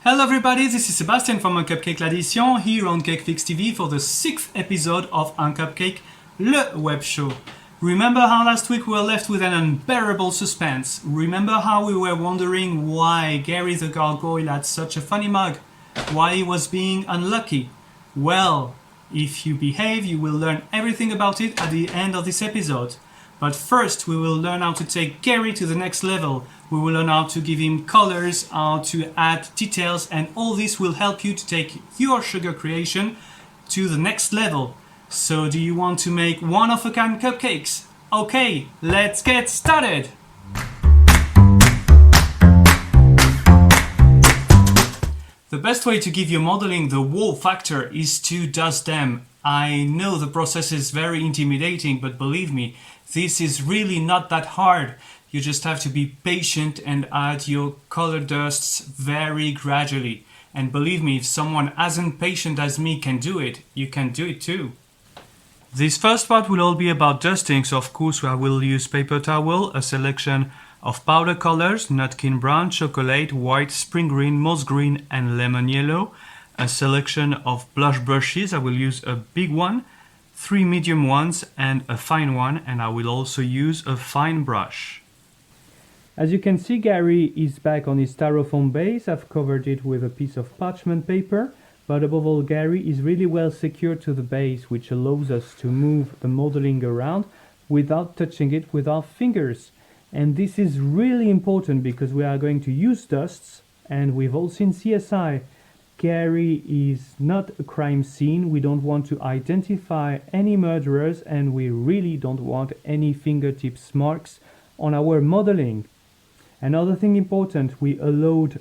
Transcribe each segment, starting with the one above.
Hello everybody, this is Sébastien from Cupcake l'addition here on CakeFix TV for the 6th episode of Cupcake, le Webshow. Remember how last week we were left with an unbearable suspense? Remember how we were wondering why Gary the Gargoyle had such a funny mug? Why he was being unlucky? Well, if you behave, you will learn everything about it at the end of this episode. But first, we will learn how to take Gary to the next level. We will learn how to give him colors, how to add details, and all this will help you to take your sugar creation to the next level. So do you want to make one-of-a-kind cupcakes? Okay, let's get started! The best way to give your modeling the wow factor is to dust them. I know the process is very intimidating, but believe me, this is really not that hard. You just have to be patient and add your color dusts very gradually. And believe me, if someone as impatient as me can do it, you can do it too. This first part will all be about dusting, so of course I will use paper towel, a selection of powder colors, nutkin brown, chocolate, white, spring green, moss green and lemon yellow. A selection of blush brushes, I will use a big one, 3 medium ones and a fine one, and I will also use a fine brush. As you can see, Gary is back on his styrofoam base. I've covered it with a piece of parchment paper, but above all, Gary is really well secured to the base, which allows us to move the modeling around without touching it with our fingers. And this is really important because we are going to use dusts, and we've all seen CSI. Gary is not a crime scene. We don't want to identify any murderers, and we really don't want any fingertips marks on our modeling. Another thing important, we allowed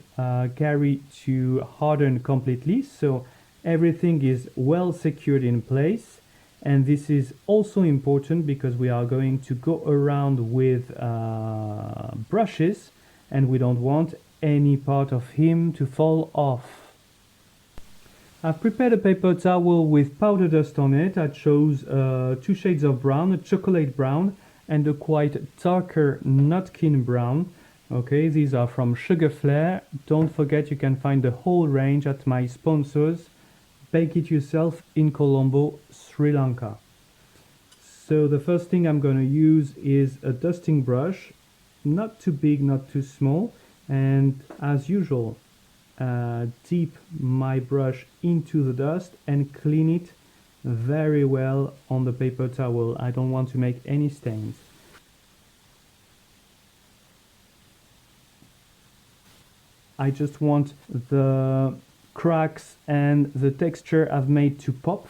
Gary to harden completely, so everything is well secured in place. And this is also important because we are going to go around with brushes, and we don't want any part of him to fall off. I've prepared a paper towel with powder dust on it. I chose 2 shades of brown, a chocolate brown and a quite darker nutkin brown. Okay, these are from Sugar Flare. Don't forget, you can find the whole range at my sponsors, Bake It Yourself in Colombo, Sri Lanka. So the first thing I'm going to use is a dusting brush, not too big, not too small, and as usual, dip my brush into the dust and clean it very well on the paper towel. I don't want to make any stains. I just want the cracks and the texture I've made to pop.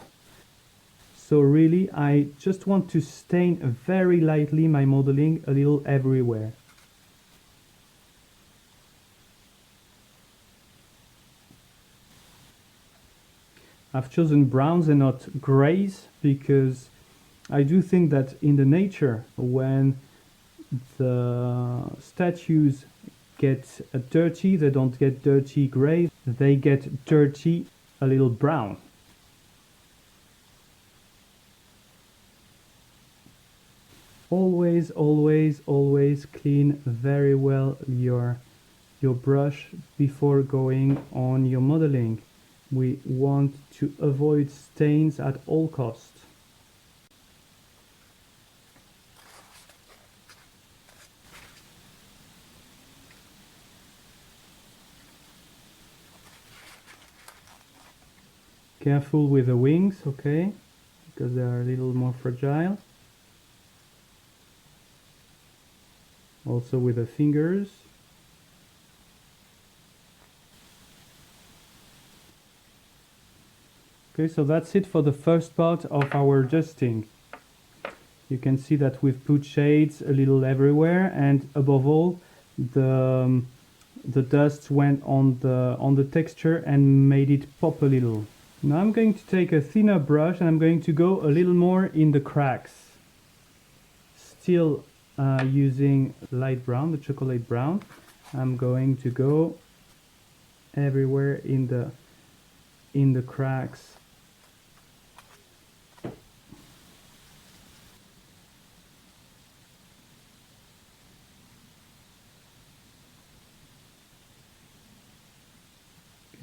So really, I just want to stain very lightly my modeling a little everywhere. I've chosen browns and not grays because I do think that in the nature, when the statues get dirty, they don't get dirty gray, they get dirty a little brown. Always, always, always clean very well your brush before going on your modeling. We want to avoid stains at all costs. Careful with the wings, okay, because they are a little more fragile. Also with the fingers. Okay, so that's it for the first part of our dusting. You can see that we've put shades a little everywhere, and above all, the dust went on the texture and made it pop a little. Now I'm going to take a thinner brush and I'm going to go a little more in the cracks. Still using light brown, the chocolate brown. I'm going to go everywhere in the cracks.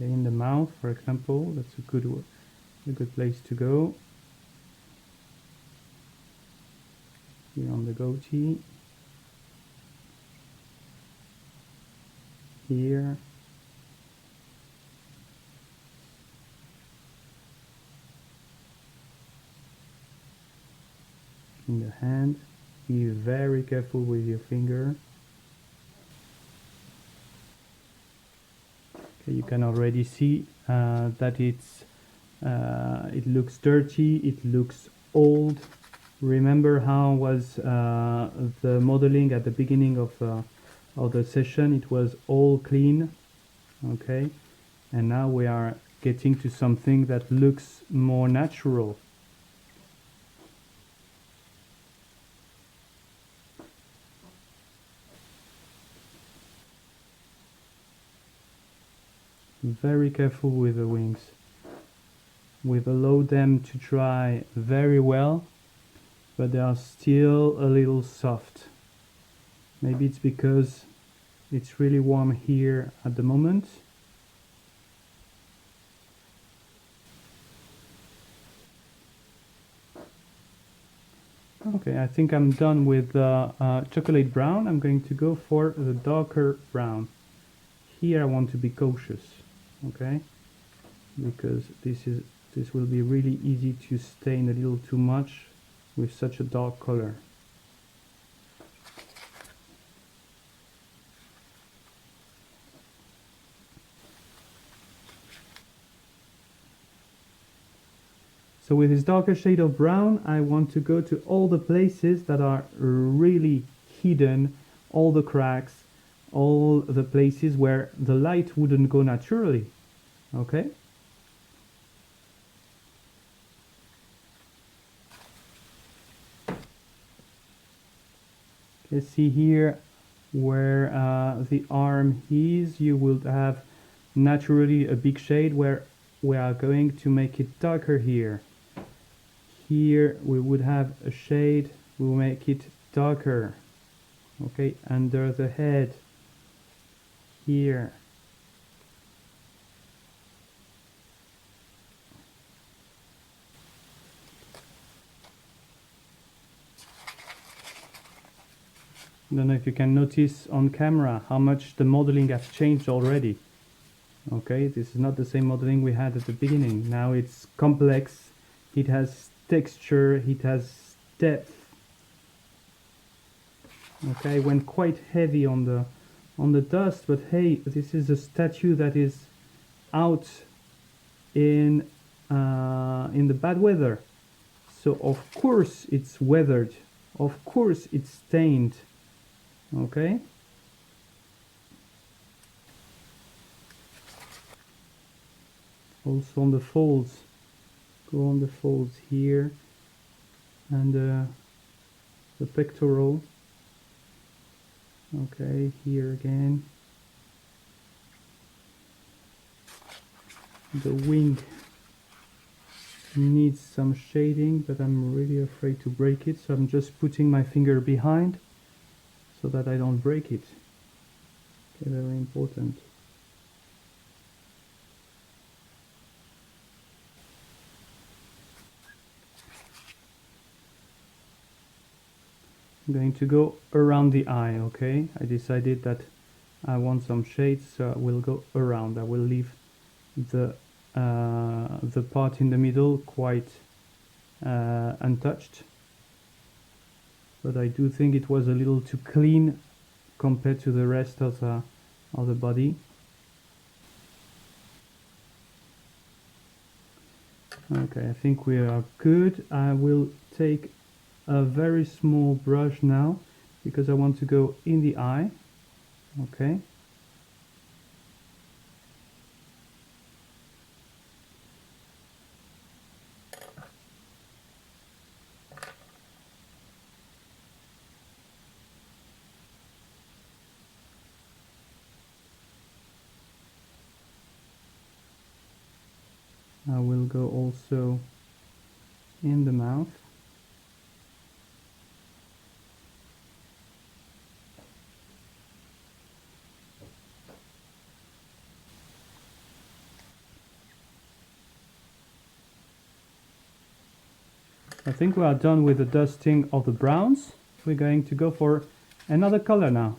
Okay, in the mouth, for example, that's a good place to go. Here on the goatee. Here. In the hand. Be very careful with your finger. Okay, you can already see that it looks dirty, it looks old. Remember how was the modeling at the beginning of the session? It was all clean, okay? And now we are getting to something that looks more natural. Very careful with the wings. We've allowed them to dry very well, but they are still a little soft. Maybe it's because it's really warm here at the moment. Okay, I think I'm done with chocolate brown. I'm going to go for the darker brown. Here I want to be cautious, okay? Because this will be really easy to stain a little too much with such a dark color. So with this darker shade of brown, I want to go to all the places that are really hidden, all the cracks, all the places where the light wouldn't go naturally, okay? You see here where the arm is, you will have naturally a big shade where we are going to make it darker here. Here we would have a shade, we will make it darker, okay, under the head, here. I don't know if you can notice on camera how much the modeling has changed already. Okay, this is not the same modeling we had at the beginning. Now it's complex, it has texture, it has depth. Okay, I went quite heavy on the dust, but hey, this is a statue that is out in the bad weather. So of course it's weathered, of course it's stained. Okay. Also on the folds, go on the folds here, and the pectoral. Okay, here again. The wing needs some shading, but I'm really afraid to break it, so I'm just putting my finger behind so that I don't break it. Okay, very important. I'm going to go around the eye, okay? I decided that I want some shades, so I will go around. I will leave the part in the middle quite untouched. But I do think it was a little too clean compared to the rest of the body. Okay, I think we are good. I will take a very small brush now because I want to go in the eye. Okay. I will go also in the mouth. I think we are done with the dusting of the browns. We're going to go for another color now.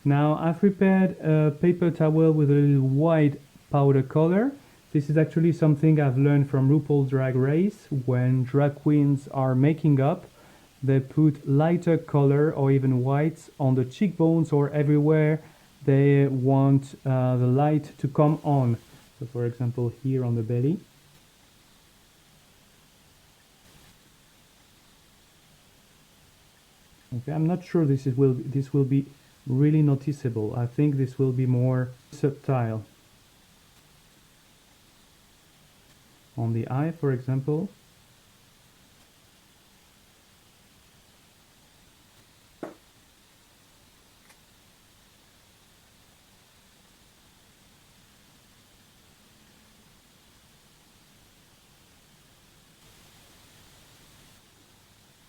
Now I've prepared a paper towel with a little white powder color. This is actually something I've learned from RuPaul's Drag Race. When drag queens are making up, they put lighter color or even whites on the cheekbones or everywhere they want the light to come on. So for example here on the belly. Okay, I'm not sure this will be really noticeable. I think this will be more subtle. On the eye, for example.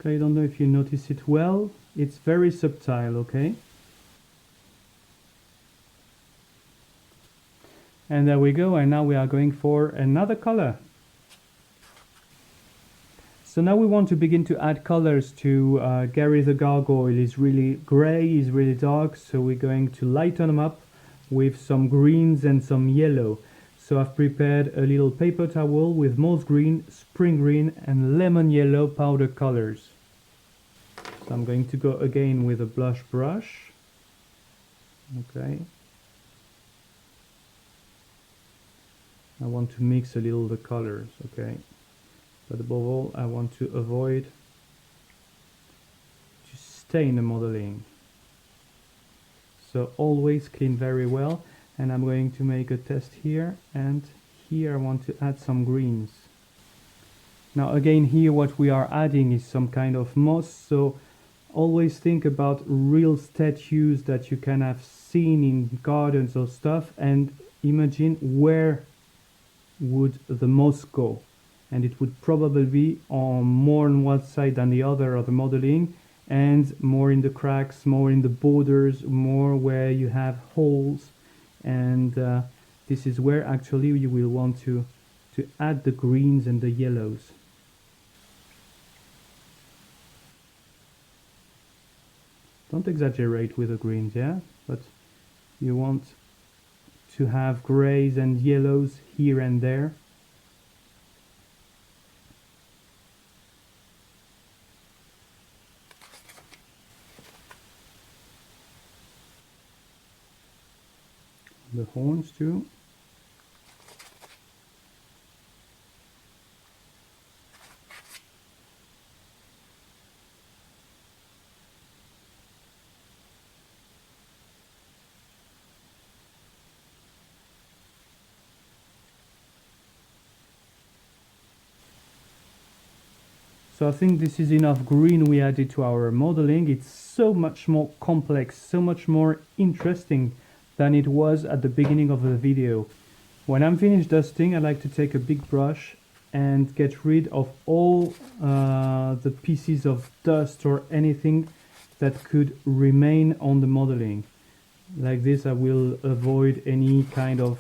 Okay, I don't know if you notice it well. It's very subtle, okay? And there we go, and now we are going for another color. So now we want to begin to add colors to Gary the Gargoyle. He's really gray, he's really dark, so we're going to lighten them up with some greens and some yellow. So I've prepared a little paper towel with moss green, spring green and lemon yellow powder colors. So I'm going to go again with a blush brush. Okay. I want to mix a little the colors, okay? But above all, I want to avoid to stain the modeling. So always clean very well. And I'm going to make a test here, and here I want to add some greens. Now again, here what we are adding is some kind of moss, so always think about real statues that you can have seen in gardens or stuff, and imagine where would the moss go. And it would probably be on more on one side than the other of the modeling, and more in the cracks, more in the borders, more where you have holes. And this is where actually you will want to add the greens and the yellows. Don't exaggerate with the greens, yeah? But you want to have grays and yellows here and there. The horns too. So I think this is enough green we added to our modeling. It's so much more complex, so much more interesting than it was at the beginning of the video. When I'm finished dusting, I like to take a big brush and get rid of all the pieces of dust or anything that could remain on the modeling. Like this, I will avoid any kind of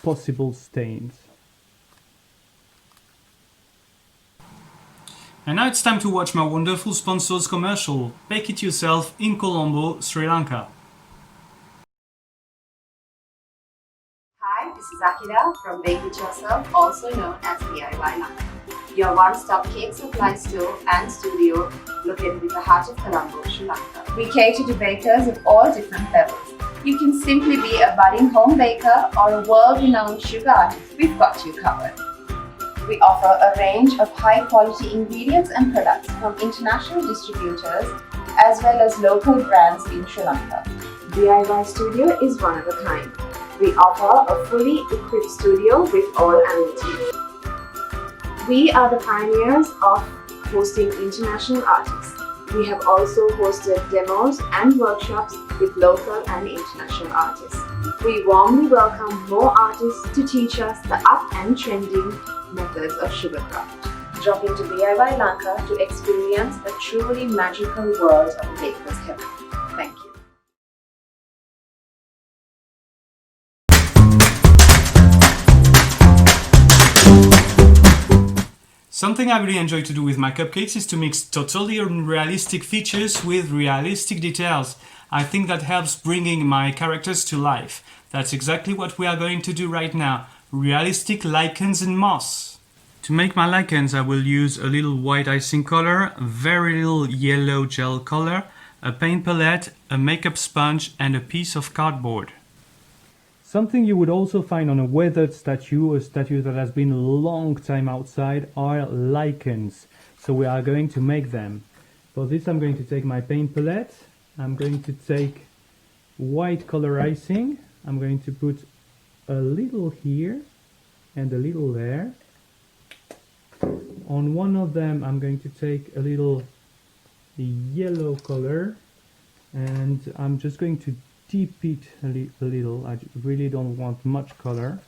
possible stains. And now it's time to watch my wonderful sponsor's commercial, Bake It Yourself in Colombo, Sri Lanka. Hi, this is Akira from Bake It Yourself, also known as DIY Lanka, your one-stop cake supply store and studio located in the heart of Colombo, Sri Lanka. We cater to bakers of all different levels. You can simply be a budding home baker or a world-renowned sugar artist. We've got you covered. We offer a range of high-quality ingredients and products from international distributors as well as local brands in Sri Lanka. DIY Studio is one of a kind. We offer a fully equipped studio with all amenities. We are the pioneers of hosting international artists. We have also hosted demos and workshops with local and international artists. We warmly welcome more artists to teach us the up and trending methods of sugarcraft. Drop into DIY Lanka to experience a truly magical world of a baker's heaven. Thank you. Something I really enjoy to do with my cupcakes is to mix totally unrealistic features with realistic details. I think that helps bringing my characters to life. That's exactly what we are going to do right now. Realistic lichens and moss. To make my lichens, I will use a little white icing color, very little yellow gel color, a paint palette, a makeup sponge, and a piece of cardboard. Something you would also find on a weathered statue, a statue that has been a long time outside, are lichens. So we are going to make them. For this I'm going to take my paint palette, I'm going to take white color icing, I'm going to put a little here and a little there. On one of them I'm going to take a little yellow color and I'm just going to dip it a little. I really don't want much color.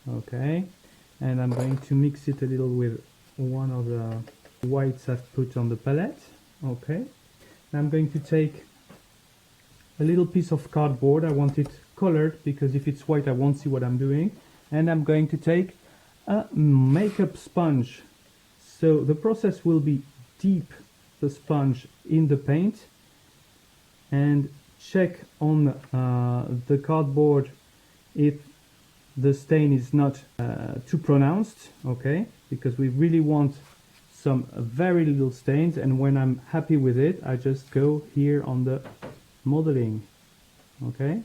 Okay, and I'm going to mix it a little with one of the whites I've put on the palette. Okay, now I'm going to take a little piece of cardboard. I want it colored because if it's white I won't see what I'm doing. And I'm going to take a makeup sponge. So the process will be dip the sponge in the paint and check on the cardboard if the stain is not too pronounced, okay, because we really want some very little stains, and when I'm happy with it I just go here on the modeling. Okay,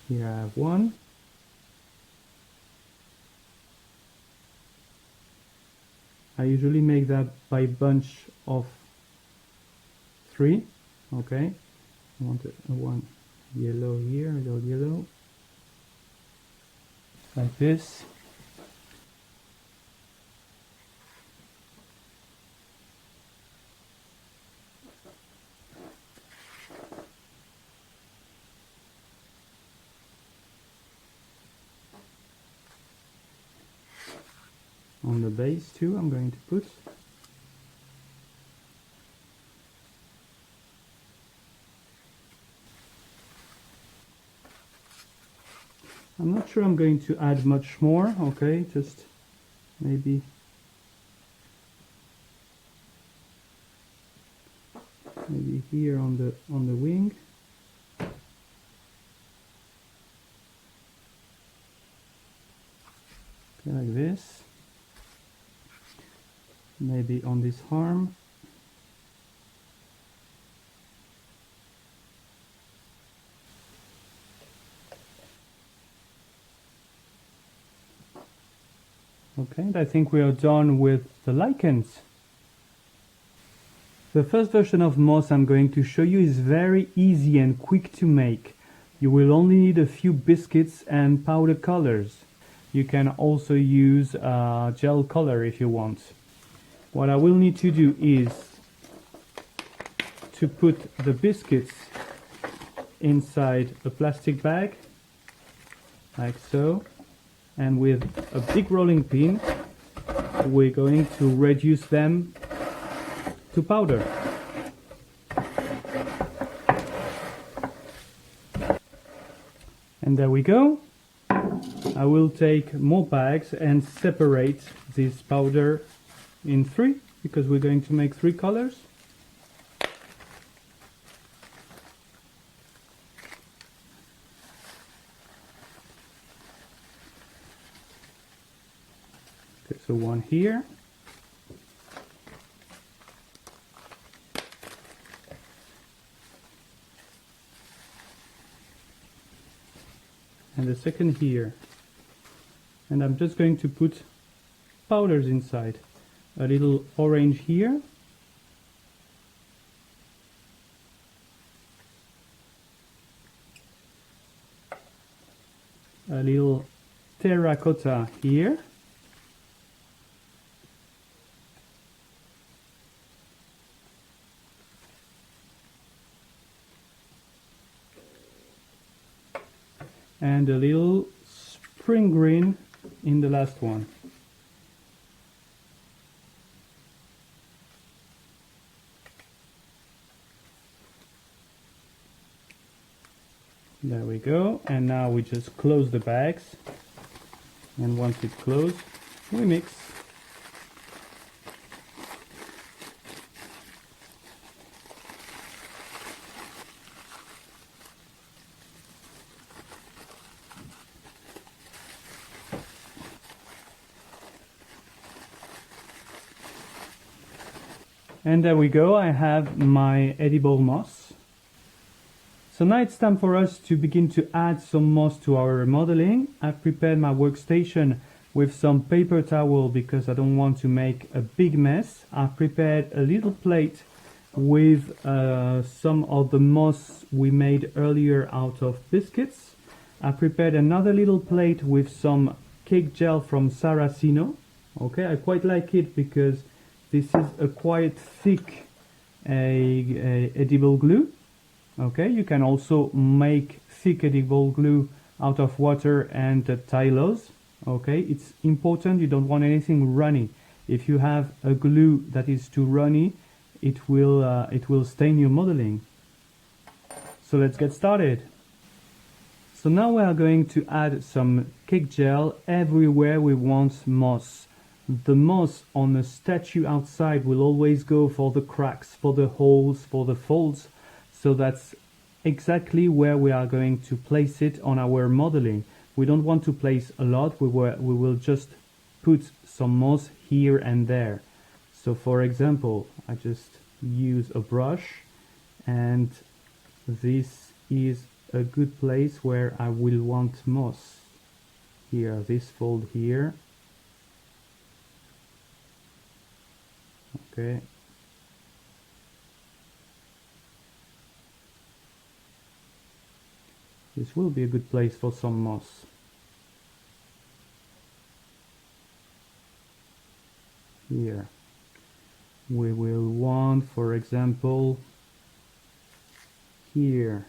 here I have one. I usually make that by bunch of 3. Okay, I want one yellow here, a little yellow, like this. On the base too, I'm going to put. I'm not sure I'm going to add much more, okay, just maybe here on the wing. Okay, like this. Maybe on this arm. Okay, and I think we are done with the lichens. The first version of moss I'm going to show you is very easy and quick to make. You will only need a few biscuits and powder colors. You can also use gel color if you want. What I will need to do is to put the biscuits inside a plastic bag, like so, and with a big rolling pin we're going to reduce them to powder. And there we go. I will take more bags and separate this powder in 3 because we're going to make 3 colors. Okay, so one here. And the second here. And I'm just going to put powders inside. A little orange here. A little terracotta here. And a little spring green in the last one. There we go, and now we just close the bags, and once it's closed we mix. And there we go, I have my edible moss. So now it's time for us to begin to add some moss to our modeling. I've prepared my workstation with some paper towel because I don't want to make a big mess. I've prepared a little plate with some of the moss we made earlier out of biscuits. I prepared another little plate with some cake gel from Saraceno. Okay, I quite like it because this is a quite thick edible glue. Okay, you can also make thick edible glue out of water and tylose. Okay, it's important, you don't want anything runny. If you have a glue that is too runny, it will stain your modeling. So let's get started. So now we are going to add some cake gel everywhere we want moss. The moss on a statue outside will always go for the cracks, for the holes, for the folds. So that's exactly where we are going to place it on our modeling. We don't want to place a lot, we will just put some moss here and there. So for example, I just use a brush, and this is a good place where I will want moss. Here, this fold here. Okay. This will be a good place for some moss. Here. We will want, for example, here.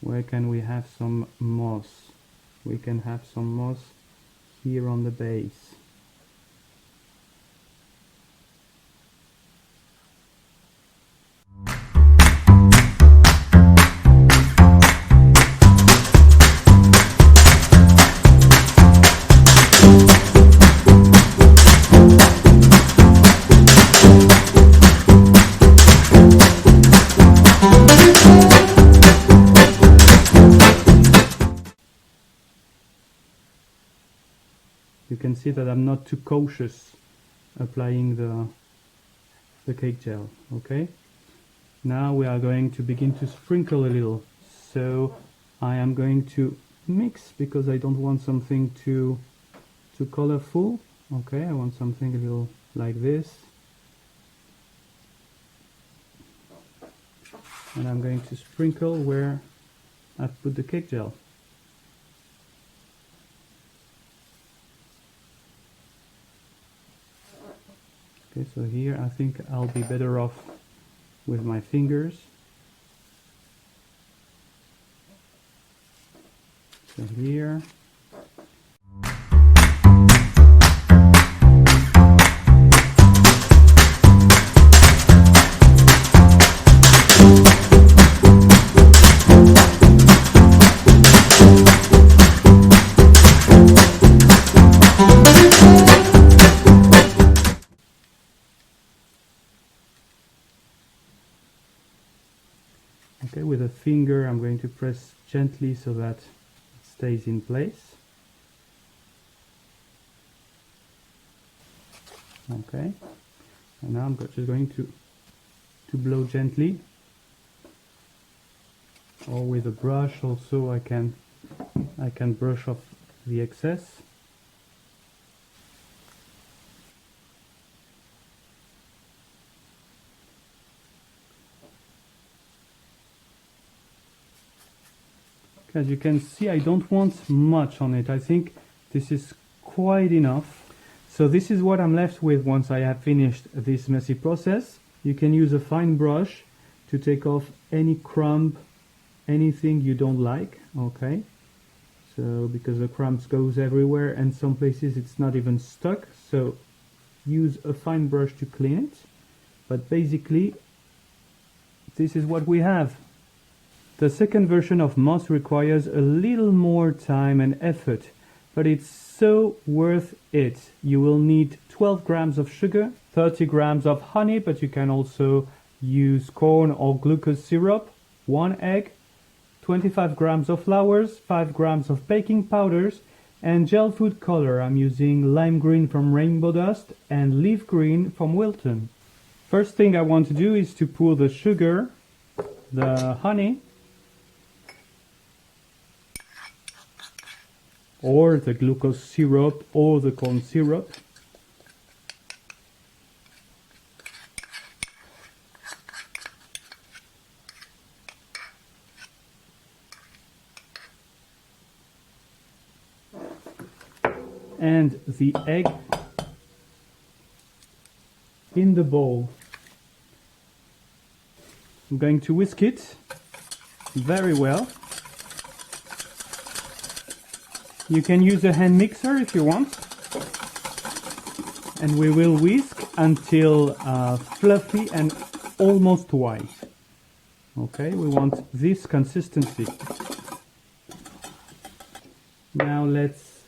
Where can we have some moss? We can have some moss here on the base. You can see that I'm not too cautious applying the cake gel. Okay, now we are going to begin to sprinkle a little. So I am going to mix because I don't want something too colorful. Okay, I want something a little like this, and I'm going to sprinkle where I've put the cake gel. Okay, so here I think I'll be better off with my fingers. So here. Okay, with a finger I'm going to press gently so that it stays in place. Okay, and now I'm just going to blow gently, or with a brush also I can brush off the excess. As you can see, I don't want much on it. I think this is quite enough. So this is what I'm left with once I have finished this messy process. You can use a fine brush to take off any crumb, anything you don't like. Okay, so because the crumbs goes everywhere and some places it's not even stuck, so use a fine brush to clean it. But basically this is what we have. The second version of moss requires a little more time and effort, but it's so worth it. You will need 12 grams of sugar, 30 grams of honey, but you can also use corn or glucose syrup, 1 egg, 25 grams of flowers, 5 grams of baking powders, and gel food color. I'm using lime green from Rainbow Dust and leaf green from Wilton. First thing I want to do is to pour the sugar, the honey, or the glucose syrup or the corn syrup. And the egg in the bowl. I'm going to whisk it very well. You can use a hand mixer if you want. And we will whisk until fluffy and almost white. Okay, we want this consistency. Now let's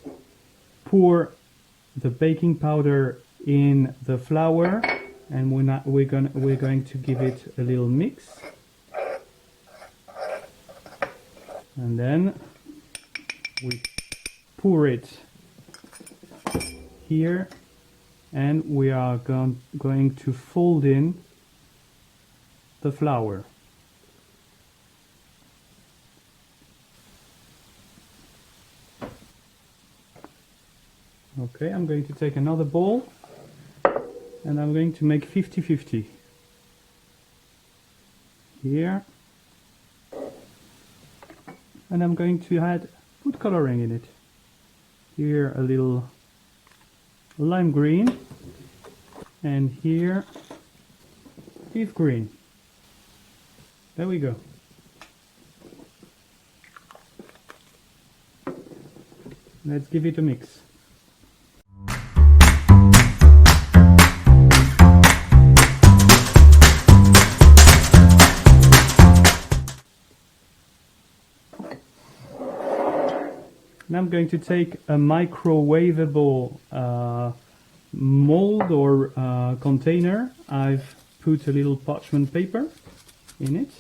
pour the baking powder in the flour, and we're going to give it a little mix. And then we pour it here, and we are going to fold in the flour. Okay, I'm going to take another bowl and I'm going to make 50-50 here, and I'm going to add food coloring in it. Here a little lime green, and here leaf green. There we go. Let's give it a mix. Now I'm going to take a microwavable mold or container. I've put a little parchment paper in it,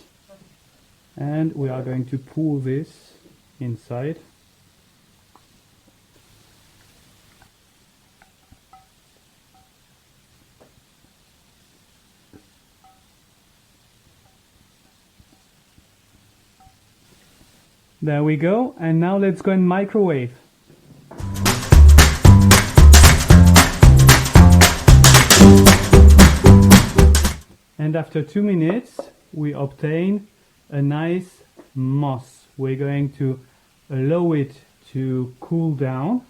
and we are going to pour this inside. There we go, and now let's go and microwave. And after 2 minutes, we obtain a nice moss. We're going to allow it to cool down.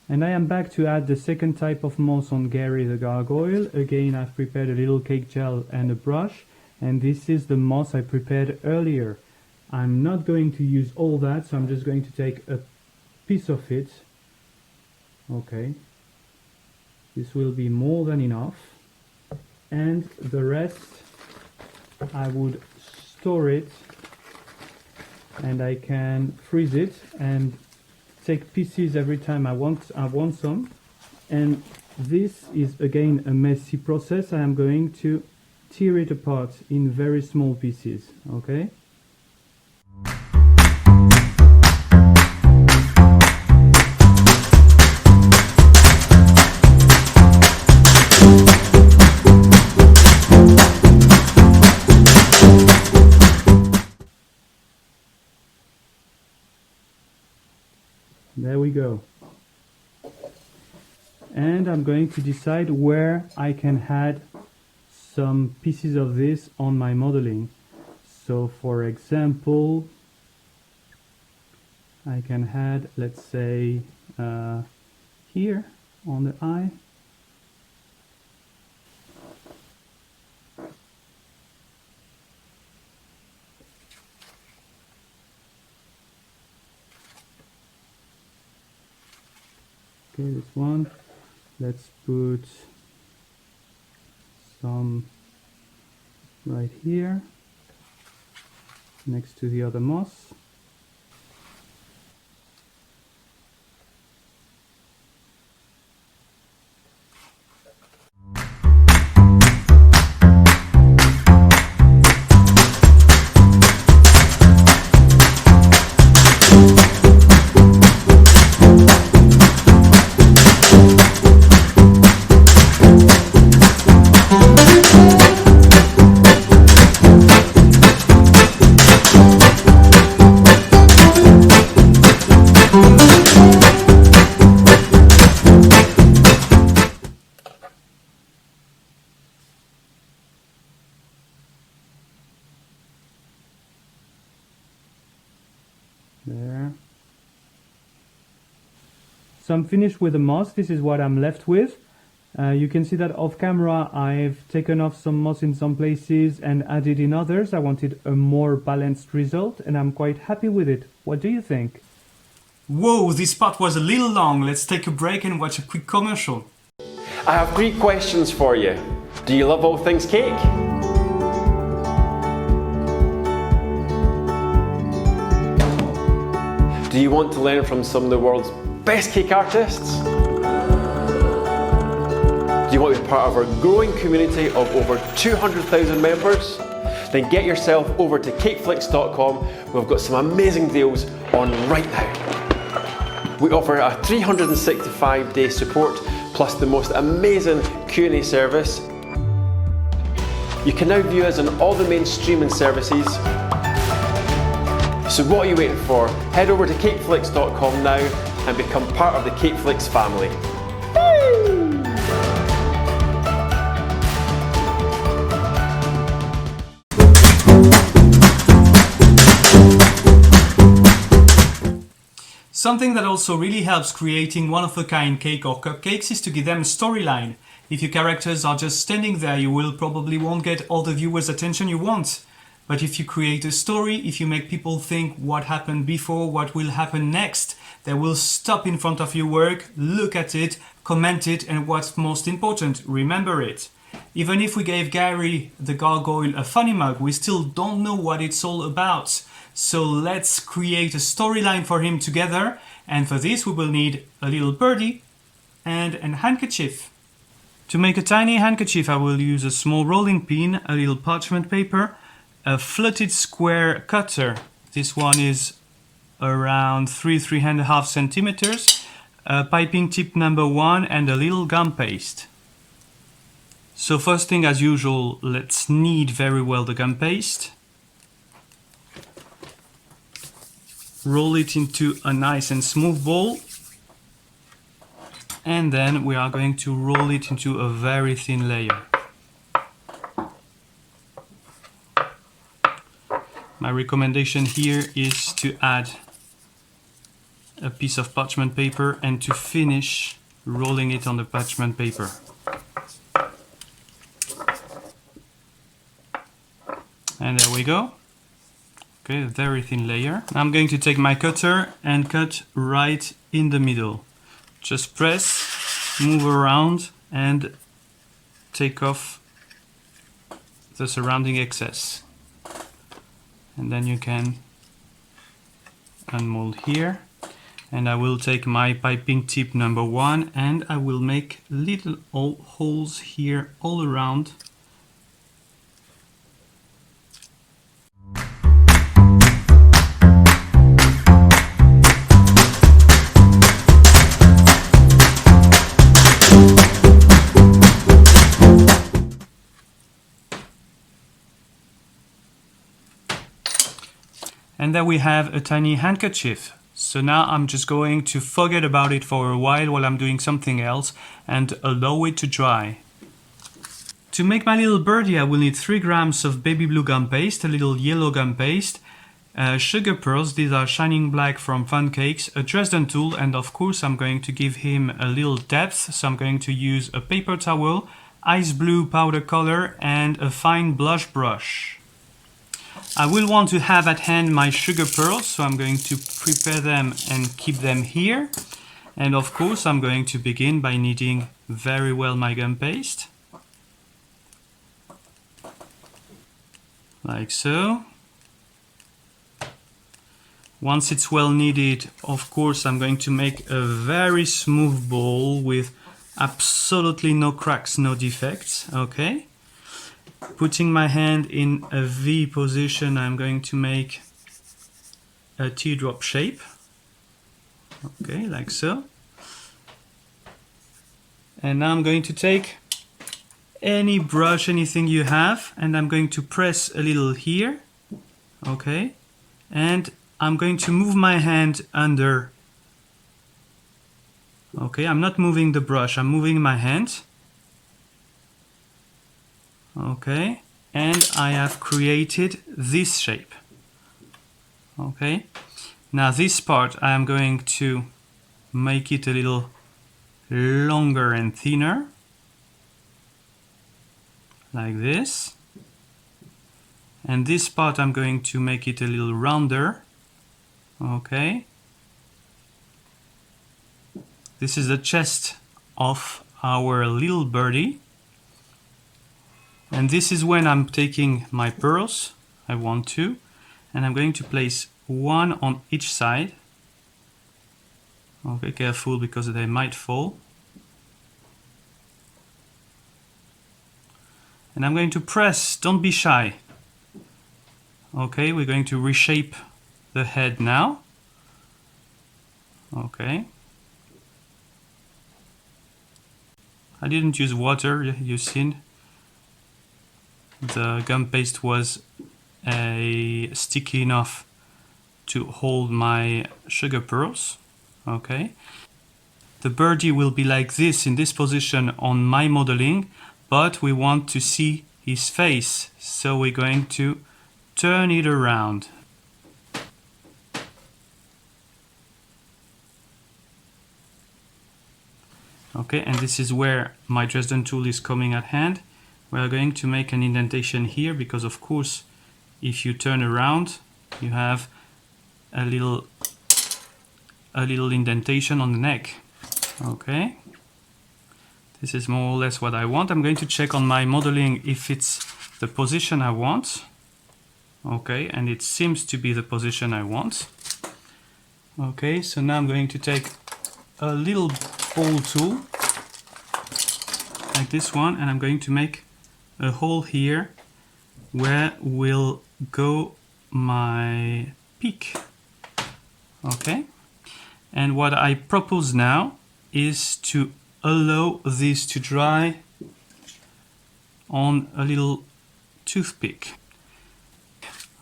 And I am back to add the second type of moss on Gary the Gargoyle. Again, I've prepared a little cake gel and a brush, and this is the moss I prepared earlier. I'm not going to use all that, so I'm just going to take a piece of it. Okay, this will be more than enough, and the rest I would store it, and I can freeze it and take pieces every time I want some. And this is again a messy process. I am going to tear it apart in very small pieces. Okay. There we go. And I'm going to decide where I can add some pieces of this on my modeling. So for example, I can add, let's say, here on the eye. Okay, this one. Let's put some right here, next to the other moss. There. So I'm finished with the moss. This is what I'm left with. You can see that off camera I've taken off some moss in some places and added in others. I wanted a more balanced result and I'm quite happy with it. What do you think? Whoa, this part was a little long. Let's take a break and watch a quick commercial. I have 3 questions for you. Do you love all things cake? Do you want to learn from some of the world's best cake artists? Do you want to be part of our growing community of over 200,000 members? Then get yourself over to cakeflix.com. We've got some amazing deals on right now. We offer a 365-day support plus the most amazing Q&A service. You can now view us on all the main streaming services. So what are you waiting for? Head over to cakeflix.com now and become part of the Cakeflix family. Something that also really helps creating one-of-a-kind cake or cupcakes is to give them a storyline. If your characters are just standing there, you will probably won't get all the viewers' attention you want. But if you create a story, if you make people think what happened before, what will happen next, they will stop in front of your work, look at it, comment it, and what's most important, remember it. Even if we gave Gary the Gargoyle a funny mug, we still don't know what it's all about. So let's create a storyline for him together, and for this we will need a little birdie and a handkerchief. To make a tiny handkerchief, I will use a small rolling pin, a little parchment paper, a fluted square cutter. This one is around 3.5 centimeters, a piping tip number 1 and a little gum paste. So first thing, as usual, let's knead very well the gum paste. Roll it into a nice and smooth ball. And then we are going to roll it into a very thin layer. My recommendation here is to add a piece of parchment paper and to finish rolling it on the parchment paper. And there we go. Okay, a very thin layer. I'm going to take my cutter and cut right in the middle. Just press, move around and take off the surrounding excess. And then you can unmold here. And I will take my piping tip number 1 and I will make little holes here all around. And then we have a tiny handkerchief. So now I'm just going to forget about it for a while I'm doing something else and allow it to dry. To make my little birdie, I will need 3 grams of baby blue gum paste, a little yellow gum paste, sugar pearls, these are shining black from Fun Cakes, a Dresden tool, and of course I'm going to give him a little depth, so I'm going to use a paper towel, ice blue powder color and a fine blush brush. I will want to have at hand my sugar pearls, so I'm going to prepare them and keep them here. And of course I'm going to begin by kneading very well my gum paste. like so. Once it's well kneaded, of course, I'm going to make a very smooth ball with absolutely no cracks, no defects, okay? Putting my hand in a V position, I'm going to make a teardrop shape, okay, like so. And now I'm going to take any brush, anything you have, and I'm going to press a little here, okay? And I'm going to move my hand under. Okay, I'm not moving the brush, I'm moving my hand. Okay, and I have created this shape. Okay, now this part I am going to make it a little longer and thinner, like this. And this part I'm going to make it a little rounder. Okay. This is the chest of our little birdie. And this is when I'm taking my pearls, I want to, and I'm going to place one on each side. Okay, careful because they might fall. And I'm going to press, don't be shy. Okay, we're going to reshape the head now. Okay. I didn't use water, you've seen. The gum paste was sticky enough to hold my sugar pearls. Okay. The birdie will be like this in this position on my modeling, but we want to see his face, so we're going to turn it around. Okay, and this is where my Dresden tool is coming at hand. We are going to make an indentation here because, of course, if you turn around, you have a little indentation on the neck. Okay, this is more or less what I want. I'm going to check on my modeling if it's the position I want. Okay, and it seems to be the position I want. Okay, so now I'm going to take a little ball tool like this one, and I'm going to make a hole here where will go my peak. Okay, and what I propose now is to allow this to dry on a little toothpick.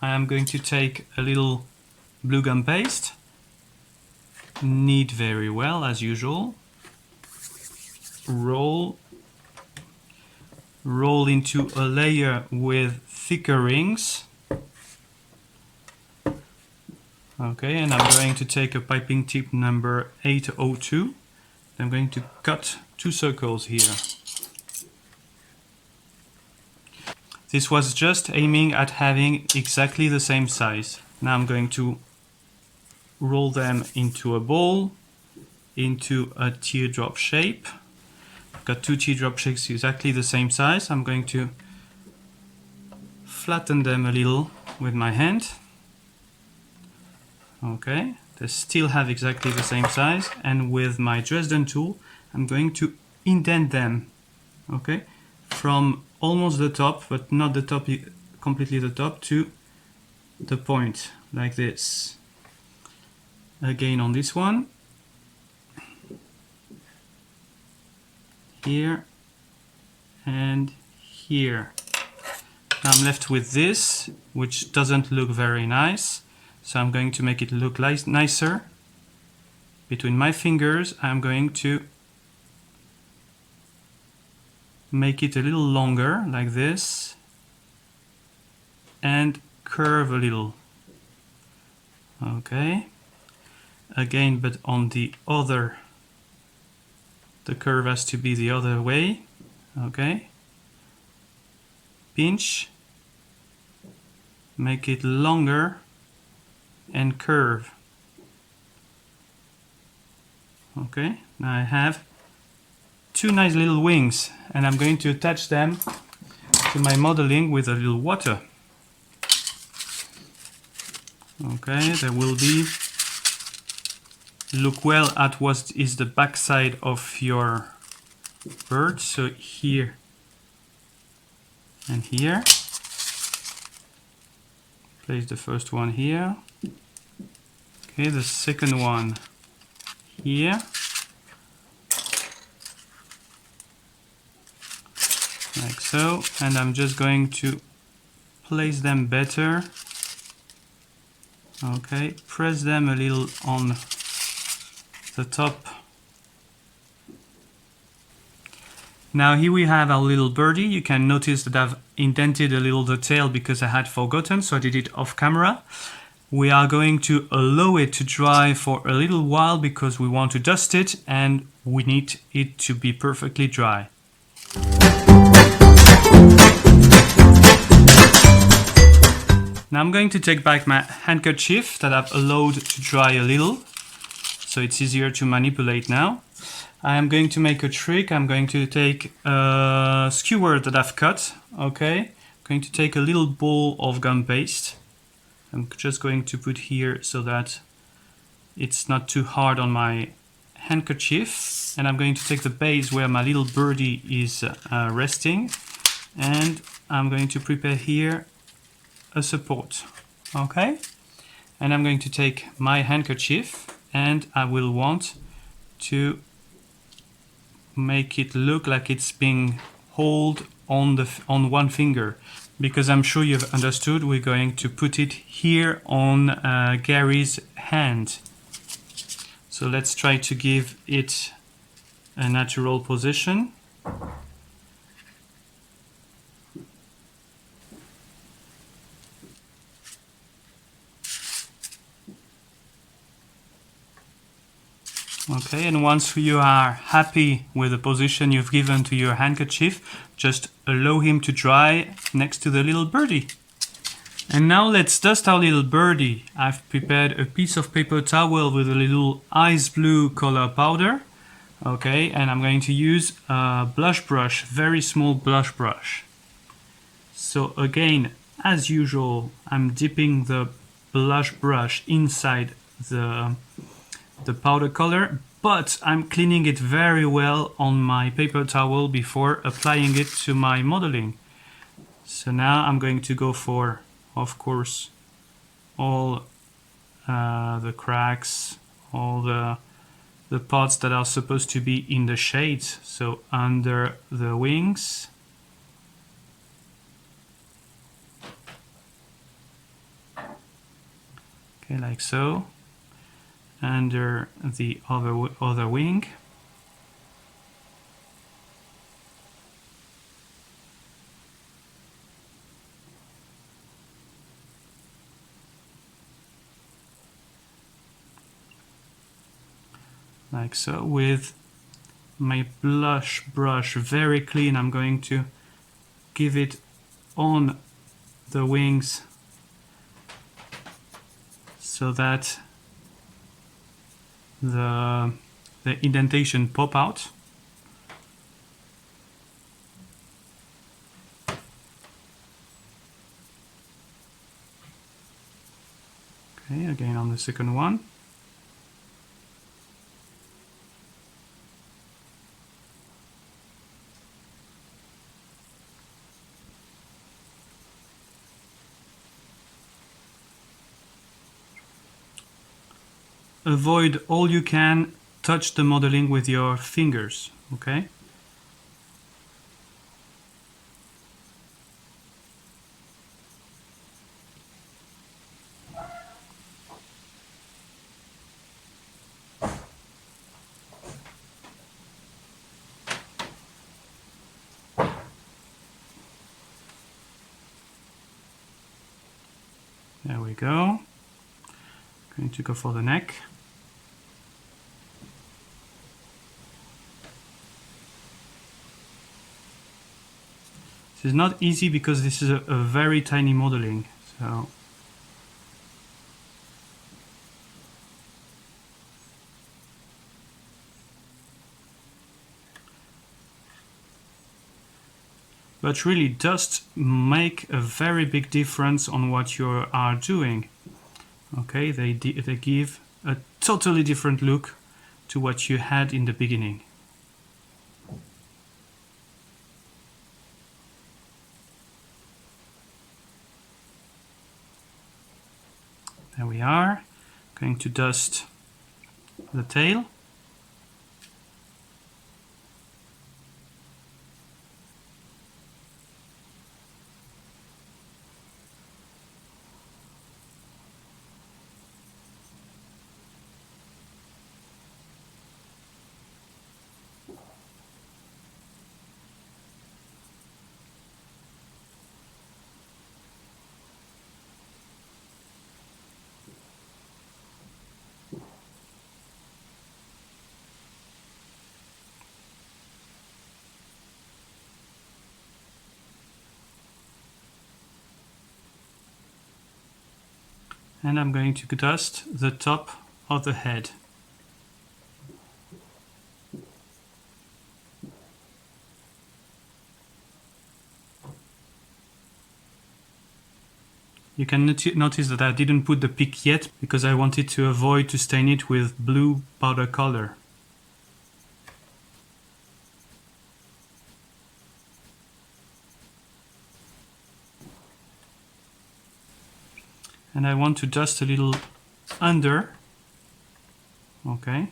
I am going to take a little blue gum paste, knead very well as usual, roll into a layer with thicker rings. Okay, and I'm going to take a piping tip number 802. I'm going to cut 2 circles here. This was just aiming at having exactly the same size. Now I'm going to roll them into a ball, into a teardrop shape. I've got 2 teardrop shapes exactly the same size. I'm going to flatten them a little with my hand. Okay, they still have exactly the same size, and with my Dresden tool I'm going to indent them. Okay, from almost the top, but not the top, completely the top, to the point, like this. Again on this one, here and here. Now I'm left with this, which doesn't look very nice, so I'm going to make it look nicer. Between my fingers I'm going to make it a little longer, like this, and curve a little. Okay, again, but on the other, the curve has to be the other way. Okay, pinch, make it longer, and curve. Okay, now I have 2 nice little wings, and I'm going to attach them to my modeling with a little water. Okay, there will be. Look well at what is the back side of your bird. So here and here. Place the first one here. Okay, the second one here. Like so. And I'm just going to place them better. Okay, press them a little on the top. Now here we have our little birdie. You can notice that I've indented a little the tail because I had forgotten, so I did it off camera. We are going to allow it to dry for a little while because we want to dust it and we need it to be perfectly dry. Now I'm going to take back my handkerchief that I've allowed to dry a little, so it's easier to manipulate now. I am going to make a trick. I'm going to take a skewer that I've cut. Okay, I'm going to take a little ball of gum paste. I'm just going to put here so that it's not too hard on my handkerchief. And I'm going to take the base where my little birdie is resting. And I'm going to prepare here a support. Okay, and I'm going to take my handkerchief and I will want to make it look like it's being held on one finger, because I'm sure you've understood we're going to put it here on Gary's hand. So let's try to give it a natural position. Okay, and once you are happy with the position you've given to your handkerchief, just allow him to dry next to the little birdie. And now let's dust our little birdie. I've prepared a piece of paper towel with a little ice blue color powder. Okay, and I'm going to use a blush brush, very small blush brush. So again, as usual, I'm dipping the blush brush inside the powder color, but I'm cleaning it very well on my paper towel before applying it to my modeling. So now I'm going to go for, of course, all the cracks, all the parts that are supposed to be in the shades, so under the wings. Okay, like so. Under the other wing. Like so, with my blush brush very clean, I'm going to give it on the wings so that the indentation pop out. Okay, again on the second one. Avoid all you can, touch the modeling with your fingers, okay? There we go. Going to go for the neck. This is not easy because this is a very tiny modeling, so but really dust make a very big difference on what you are doing. Okay, they give a totally different look to what you had in the beginning. There we are. Going to dust the tail. And I'm going to dust the top of the head. You can notice that I didn't put the peak yet because I wanted to avoid to stain it with blue powder color. And I want to dust a little under. Okay.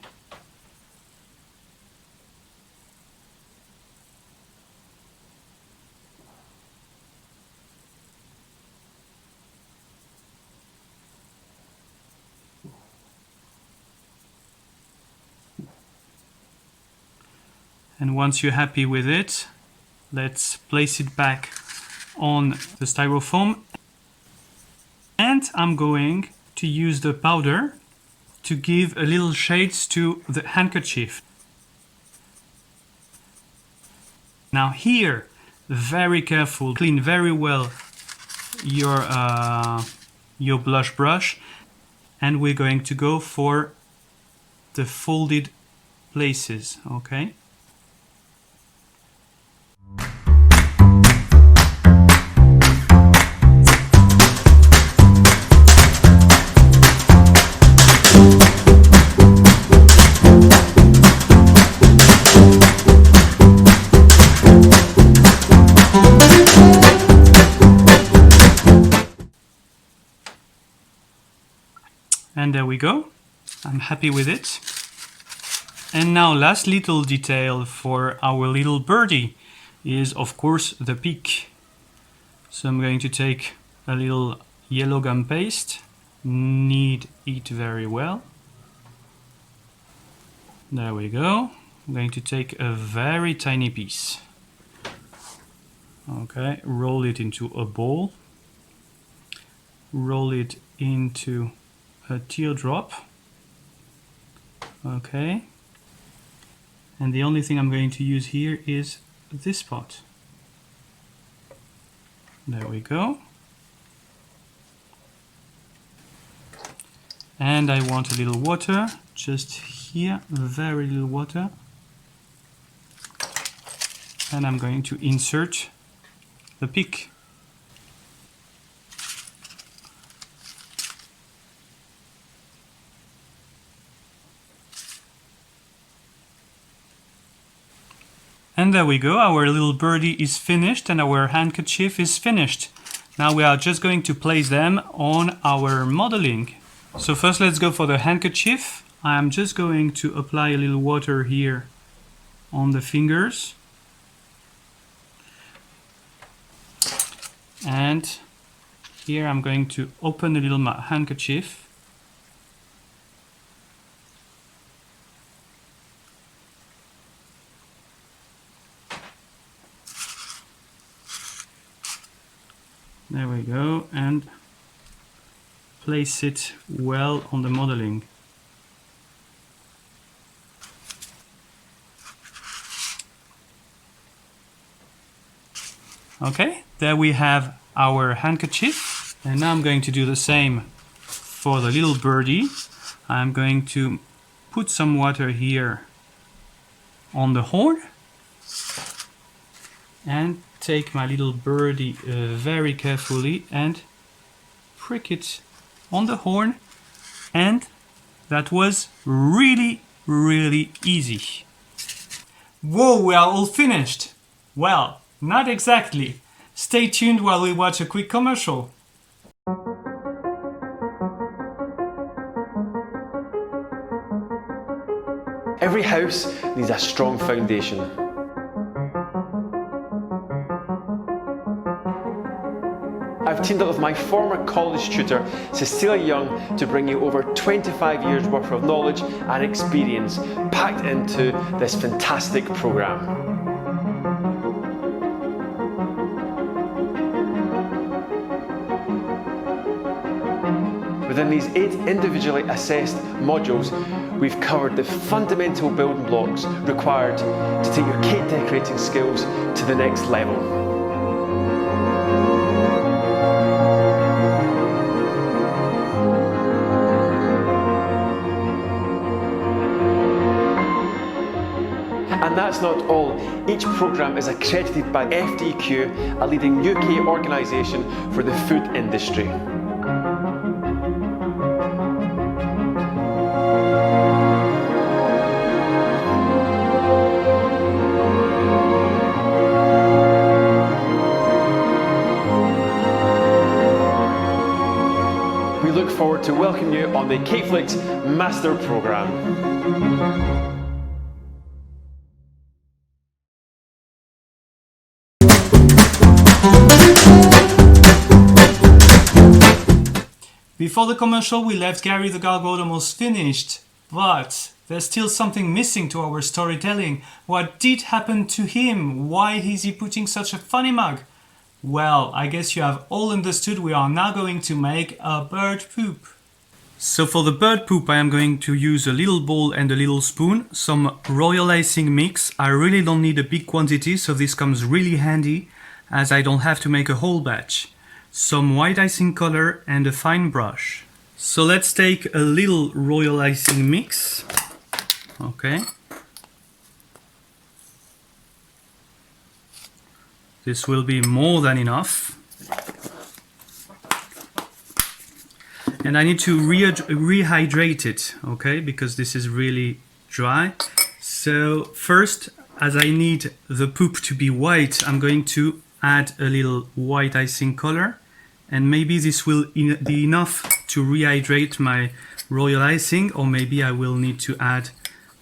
And once you're happy with it, let's place it back on the styrofoam. And I'm going to use the powder to give a little shades to the handkerchief. Now here, very careful, clean very well your blush brush, and we're going to go for the folded places, okay? And there we go. I'm happy with it. And now last little detail for our little birdie is of course the peak. So I'm going to take a little yellow gum paste, knead it very well. There we go. I'm going to take a very tiny piece. Okay, roll it into a ball. Roll it into a teardrop. Okay. And the only thing I'm going to use here is this spot. There we go. And I want a little water, just here, very little water. And I'm going to insert the peak. And there we go, our little birdie is finished and our handkerchief is finished. Now we are just going to place them on our modeling. So first let's go for the handkerchief. I'm just going to apply a little water here on the fingers. And here I'm going to open a little handkerchief. There we go, and place it well on the modeling. Okay, there we have our handkerchief. And now I'm going to do the same for the little birdie. I'm going to put some water here on the horn and take my little birdie very carefully and prick it on the horn And that was really, really easy. Whoa, we are all finished! Well, not exactly. Stay tuned while we watch a quick commercial. Every house needs a strong foundation. I've teamed up with my former college tutor, Cecilia Young, to bring you over 25 years worth of knowledge and experience packed into this fantastic programme. Within these 8 individually assessed modules, we've covered the fundamental building blocks required to take your cake decorating skills to the next level. And that's not all. Each programme is accredited by FDQ, a leading UK organisation for the food industry. We look forward to welcoming you on the Cakeflix Master Programme. Before the commercial, we left Gary the Gargoyle almost finished, but there's still something missing to our storytelling. What did happen to him? Why is he putting such a funny mug? Well, I guess you have all understood. We are now going to make a bird poop. So for the bird poop, I am going to use a little bowl and a little spoon, some royal icing mix. I really don't need a big quantity, so this comes really handy, as I don't have to make a whole batch. Some white icing color and a fine brush. So let's take a little royal icing mix. Okay. This will be more than enough. And I need to rehydrate it, okay, because this is really dry. So first, as I need the poop to be white, I'm going to add a little white icing color, and maybe this will be enough to rehydrate my royal icing, or maybe I will need to add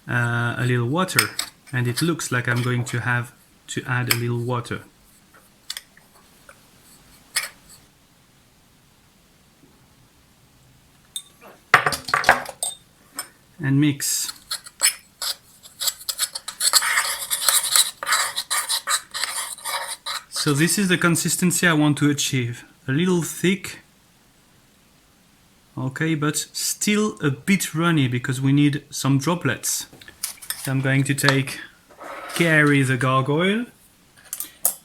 a little water, and it looks like I'm going to have to add a little water. And mix. So this is the consistency I want to achieve. A little thick, okay, but still a bit runny because we need some droplets. So I'm going to take Gary the Gargoyle,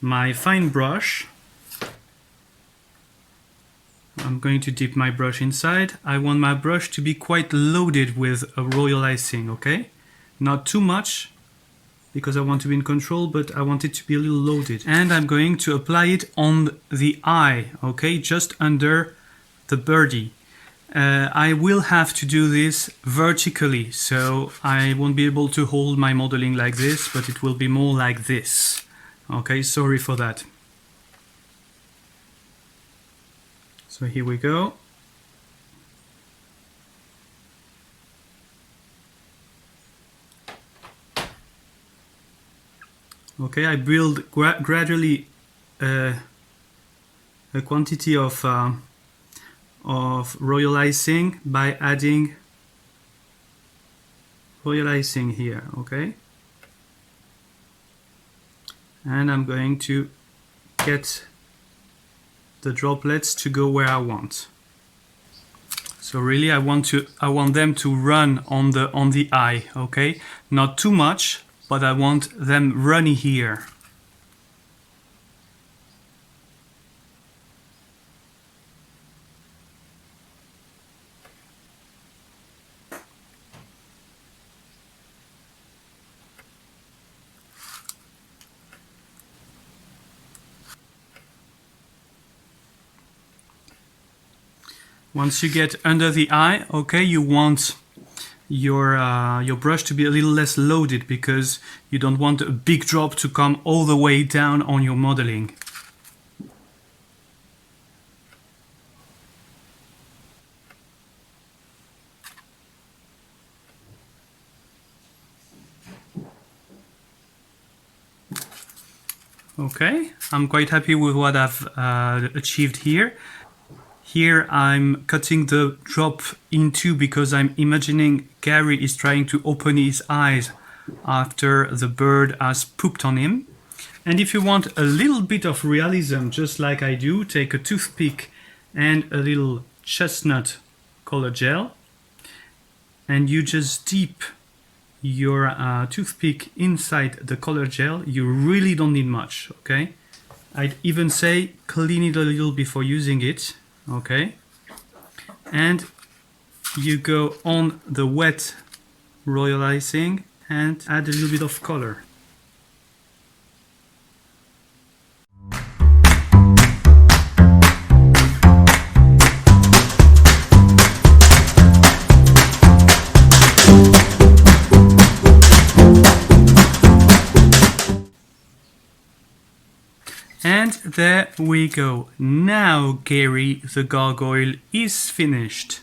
my fine brush. I'm going to dip my brush inside. I want my brush to be quite loaded with a royal icing, okay? Not too much, because I want to be in control, but I want it to be a little loaded. And I'm going to apply it on the eye, okay? Just under the birdie. I will have to do this vertically, so I won't be able to hold my modeling like this, but it will be more like this. Okay, sorry for that. So here we go. Okay, I build gradually a quantity of royal icing by adding royal icing here, okay? And I'm going to get the droplets to go where I want. So really I want them to run on the eye, okay? Not too much, but I want them runny here. Once you get under the eye, okay, you want your brush to be a little less loaded because you don't want a big drop to come all the way down on your modeling. Okay, I'm quite happy with what I've achieved here. Here I'm cutting the drop in two because I'm imagining Gary is trying to open his eyes after the bird has pooped on him. And if you want a little bit of realism, just like I do, take a toothpick and a little chestnut color gel, and you just dip your toothpick inside the color gel. You really don't need much, okay? I'd even say clean it a little before using it, okay? And you go on the wet royal icing and add a little bit of color. And there we go. Now Gary the Gargoyle is finished.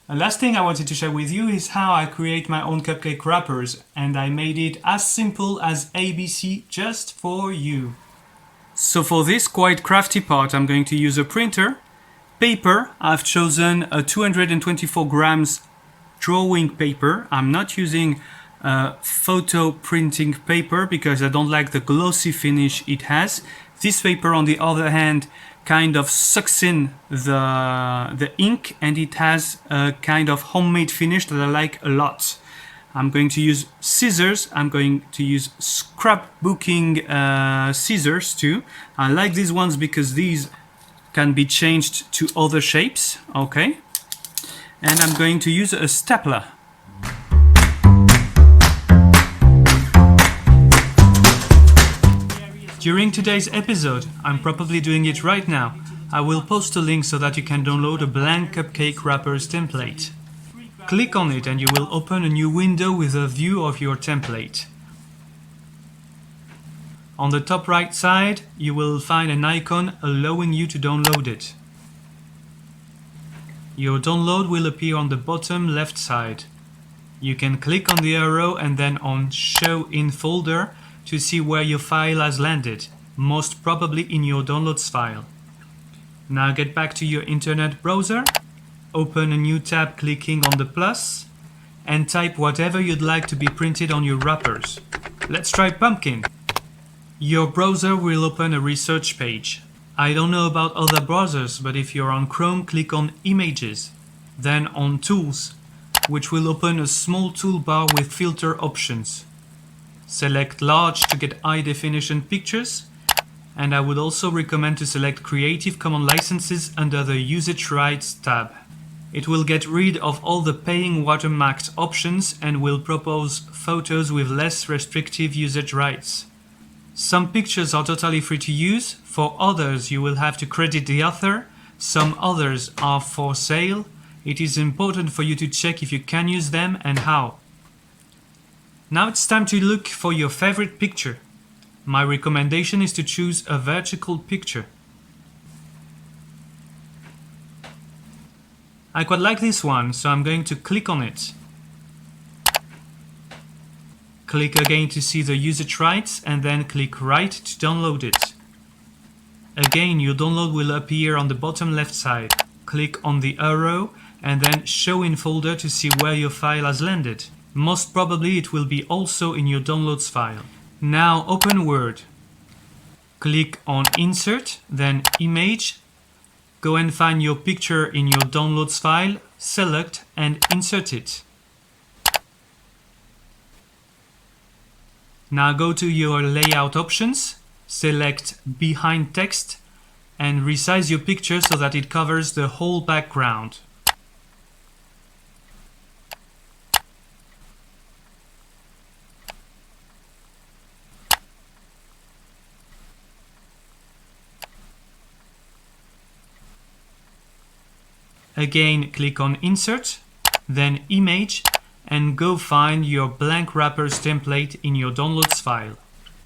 The last thing I wanted to share with you is how I create my own cupcake wrappers, and I made it as simple as ABC just for you. So for this quite crafty part, I'm going to use a printer. Paper, I've chosen a 224 grams drawing paper. I'm not using photo printing paper because I don't like the glossy finish it has. This paper, on the other hand, kind of sucks in the ink, and it has a kind of homemade finish that I like a lot. I'm going to use scissors. I'm going to use scrapbooking scissors too. I like these ones because these can be changed to other shapes, okay? And I'm going to use a stapler. During today's episode, I'm probably doing it right now, I will post a link so that you can download a blank cupcake wrappers template. Click on it and you will open a new window with a view of your template. On the top right side, you will find an icon allowing you to download it. Your download will appear on the bottom left side. You can click on the arrow and then on Show in Folder to see where your file has landed, most probably in your downloads file. Now get back to your internet browser, open a new tab clicking on the plus, and type whatever you'd like to be printed on your wrappers. Let's try pumpkin. Your browser will open a research page. I don't know about other browsers, but if you're on Chrome, click on Images, then on Tools, which will open a small toolbar with filter options. Select large to get high definition pictures, and I would also recommend to select Creative Commons licenses under the Usage Rights tab. It will get rid of all the paying watermarked options and will propose photos with less restrictive usage rights. Some pictures are totally free to use, for others you will have to credit the author, some others are for sale. It is important for you to check if you can use them and how. Now it's time to look for your favorite picture. My recommendation is to choose a vertical picture. I quite like this one, so I'm going to click on it. Click again to see the usage rights and then click right to download it. Again, your download will appear on the bottom left side. Click on the arrow and then Show in Folder to see where your file has landed. Most probably it will be also in your downloads file. Now open Word. Click on Insert, then Image. Go and find your picture in your downloads file, select and insert it. Now go to your layout options, select Behind Text and resize your picture so that it covers the whole background. Again, click on Insert, then Image, and go find your blank wrappers template in your downloads file.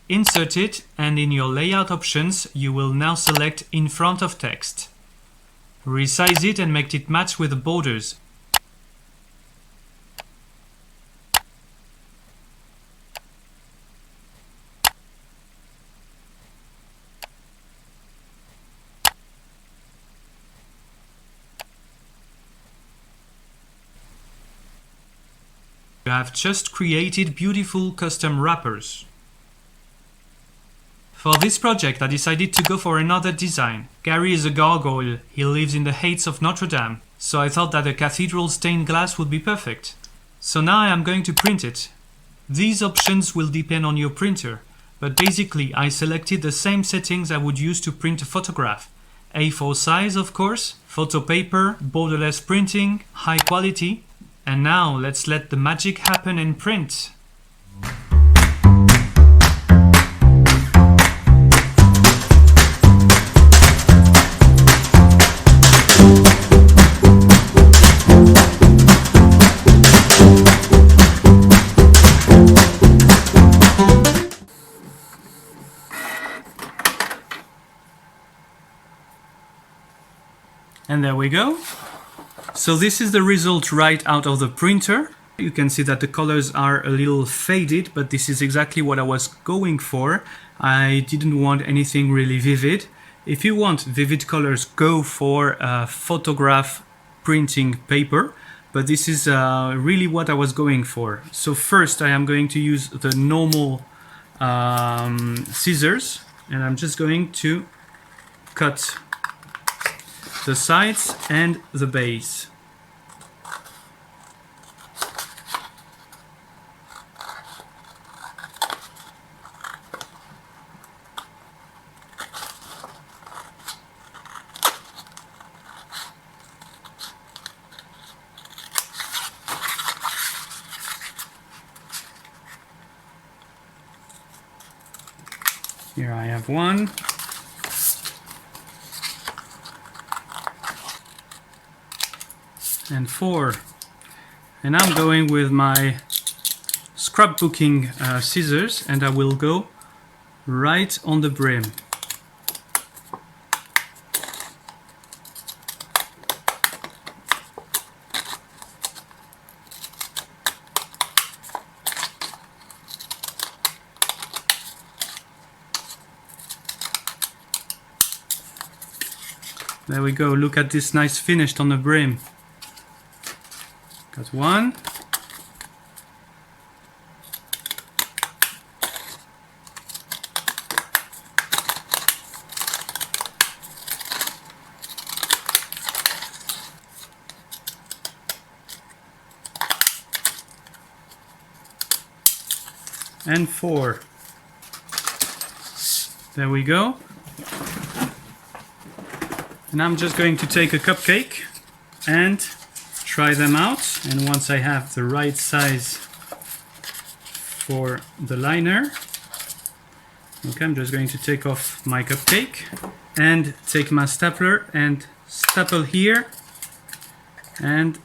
Insert it, and in your layout options, you will now select in front of text. Resize it and make it match with the borders. You have just created beautiful custom wrappers. For this project, I decided to go for another design. Gary is a gargoyle. He lives in the heights of Notre Dame, so I thought that a cathedral stained glass would be perfect. So now I am going to print it. These options will depend on your printer, but basically I selected the same settings I would use to print a photograph. A4 size, of course, photo paper, borderless printing, high quality. And now let's let the magic happen and print. And there we go. So this is the result right out of the printer. You can see that the colors are a little faded, but this is exactly what I was going for. I didn't want anything really vivid. If you want vivid colors, go for photograph printing paper, but this is really what I was going for. So first I am going to use the normal scissors, and I'm just going to cut the sides and the base. Here I have one. And 4. And I'm going with my scrapbooking scissors, and I will go right on the brim. There we go, look at this nice finish on the brim. Got one. And 4. There we go. And I'm just going to take a cupcake and try them out, and once I have the right size for the liner, okay, I'm just going to take off my cupcake and take my stapler and staple here and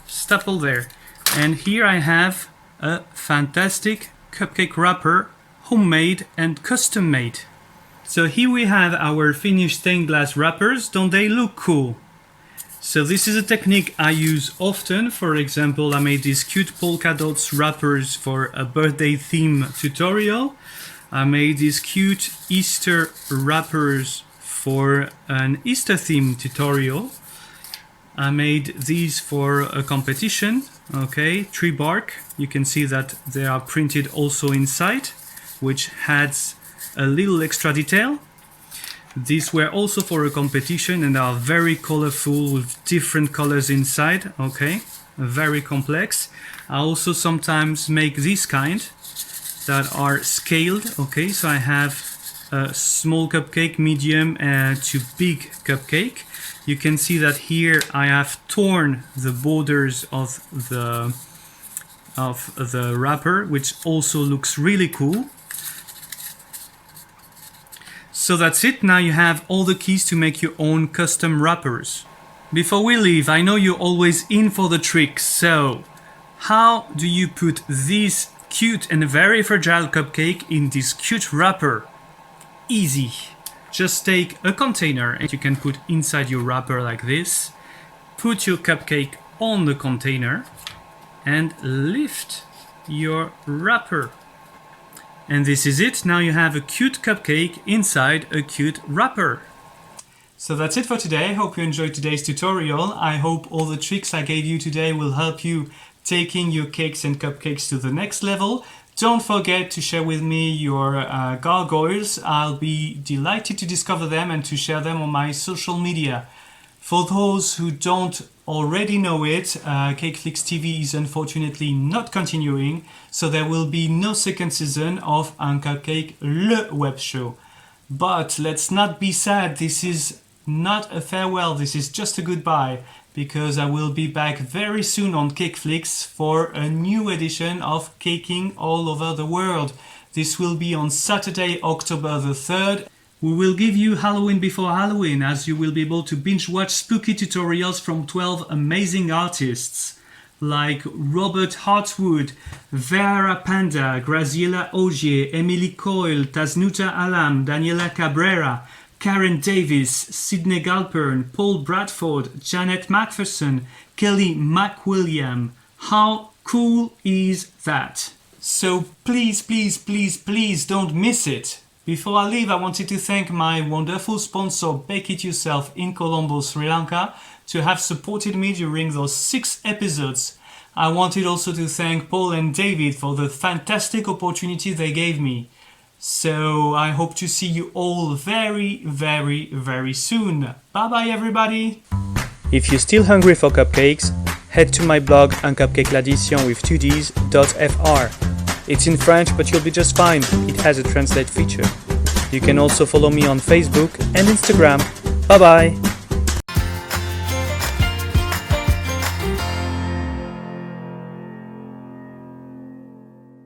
staple there. And here I have a fantastic cupcake wrapper, homemade and custom made. So here we have our finished stained glass wrappers. Don't they look cool? So this is a technique I use often. For example, I made these cute polka dots wrappers for a birthday theme tutorial. I made these cute Easter wrappers for an Easter theme tutorial. I made these for a competition. Okay, tree bark. You can see that they are printed also inside, which adds a little extra detail. These were also for a competition and are very colorful with different colors inside. Okay, very complex. I also sometimes make this kind that are scaled. Okay, so I have a small cupcake, medium to big cupcake. You can see that here I have torn the borders of the wrapper, which also looks really cool. So that's it. Now you have all the keys to make your own custom wrappers. Before we leave, I know you're always in for the trick, so how do you put this cute and very fragile cupcake in this cute wrapper? Easy. Just take a container and you can put inside your wrapper like this. Put your cupcake on the container and lift your wrapper. And this is it. Now you have a cute cupcake inside a cute wrapper. So that's it for today. I hope you enjoyed today's tutorial. I hope all the tricks I gave you today will help you taking your cakes and cupcakes to the next level. Don't forget to share with me your gargoyles. I'll be delighted to discover them and to share them on my social media. For those who don't already know it, Cakeflix TV is unfortunately not continuing, so there will be no second season of Un Cupcake, le Webshow. But let's not be sad, this is not a farewell, this is just a goodbye, because I will be back very soon on Cakeflix for a new edition of Caking All Over the World. This will be on Saturday, October the 3rd. We will give you Halloween before Halloween, as you will be able to binge watch spooky tutorials from 12 amazing artists like Robert Hartwood, Vera Panda, Graziella Ogier, Emily Coyle, Tasnuta Alam, Daniela Cabrera, Karen Davis, Sidney Galpern, Paul Bradford, Janet Macpherson, Kelly McWilliam. How cool is that? So please, please, please, please don't miss it. Before I leave, I wanted to thank my wonderful sponsor, Bake It Yourself in Colombo, Sri Lanka, to have supported me during those 6 episodes. I wanted also to thank Paul and David for the fantastic opportunity they gave me. So I hope to see you all very, very, very soon. Bye bye everybody! If you're still hungry for cupcakes, head to my blog uncupcakeladition with 2ds.fr. It's in French, but you'll be just fine. It has a translate feature. You can also follow me on Facebook and Instagram. Bye bye!